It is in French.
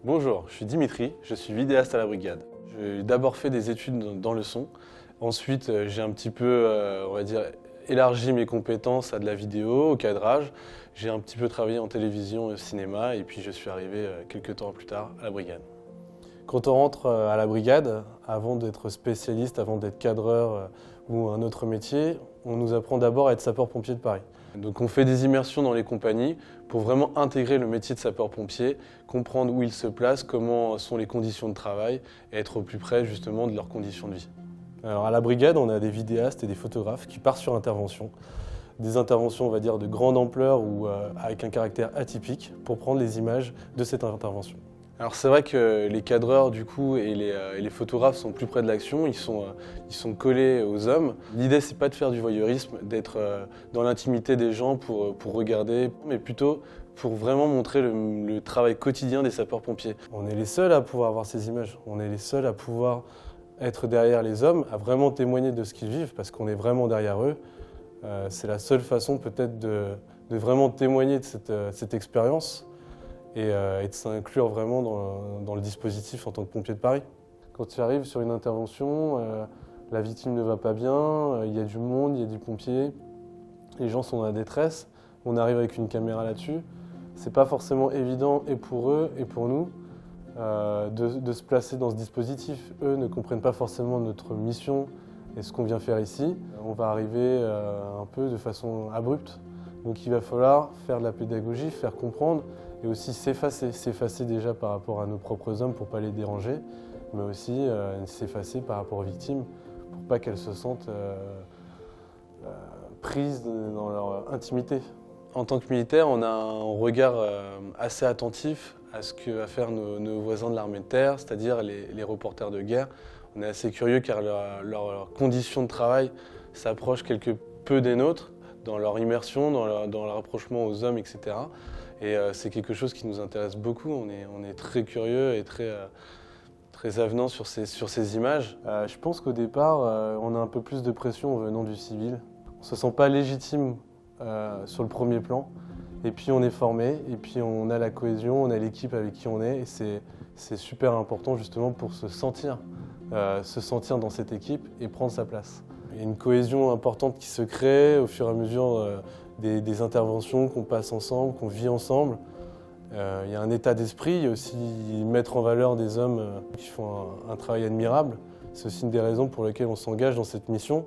Bonjour, je suis Dimitri, je suis vidéaste à la brigade. J'ai d'abord fait des études dans le son. Ensuite, j'ai un petit peu, on va dire, élargi mes compétences à de la vidéo, au cadrage. J'ai un petit peu travaillé en télévision et au cinéma et puis je suis arrivé quelques temps plus tard à la brigade. Quand on rentre à la brigade, avant d'être spécialiste, avant d'être cadreur ou un autre métier, on nous apprend d'abord à être sapeur-pompier de Paris. Donc on fait des immersions dans les compagnies pour vraiment intégrer le métier de sapeur-pompier, comprendre où ils se placent, comment sont les conditions de travail et être au plus près justement de leurs conditions de vie. Alors à la brigade, on a des vidéastes et des photographes qui partent sur intervention. Des interventions, on va dire, de grande ampleur ou avec un caractère atypique pour prendre les images de cette intervention. Alors c'est vrai que les cadreurs du coup et les photographes sont plus près de l'action, ils sont collés aux hommes. L'idée c'est pas de faire du voyeurisme, d'être dans l'intimité des gens pour regarder, mais plutôt pour vraiment montrer le travail quotidien des sapeurs-pompiers. On est les seuls à pouvoir avoir ces images, on est les seuls à pouvoir être derrière les hommes, à vraiment témoigner de ce qu'ils vivent parce qu'on est vraiment derrière eux. C'est la seule façon peut-être de vraiment témoigner de cette expérience. Et de s'inclure vraiment dans le dispositif en tant que pompier de Paris. Quand tu arrives sur une intervention, la victime ne va pas bien, il y a du monde, il y a des pompiers, les gens sont dans la détresse, on arrive avec une caméra là-dessus. C'est pas forcément évident et pour eux et pour nous de se placer dans ce dispositif. Eux ne comprennent pas forcément notre mission et ce qu'on vient faire ici. On va arriver un peu de façon abrupte. Donc il va falloir faire de la pédagogie, faire comprendre et aussi s'effacer déjà par rapport à nos propres hommes pour ne pas les déranger, mais aussi s'effacer par rapport aux victimes pour pas qu'elles se sentent prises dans leur intimité. En tant que militaire, on a un regard assez attentif à ce que vont faire nos voisins de l'armée de terre, c'est-à-dire les reporters de guerre. On est assez curieux car leurs conditions de travail s'approchent quelque peu des nôtres, dans leur immersion, dans leur rapprochement aux hommes, etc. Et c'est quelque chose qui nous intéresse beaucoup. On est très curieux et très avenant sur ces images. Je pense qu'au départ, on a un peu plus de pression venant du civil. On ne se sent pas légitime sur le premier plan. Et puis on est formé, et puis on a la cohésion, on a l'équipe avec qui on est. Et c'est super important justement pour se sentir dans cette équipe et prendre sa place. Il y a une cohésion importante qui se crée au fur et à mesure des interventions qu'on passe ensemble, qu'on vit ensemble. Il y a un état d'esprit, il y a aussi mettre en valeur des hommes qui font un travail admirable. C'est aussi une des raisons pour lesquelles on s'engage dans cette mission.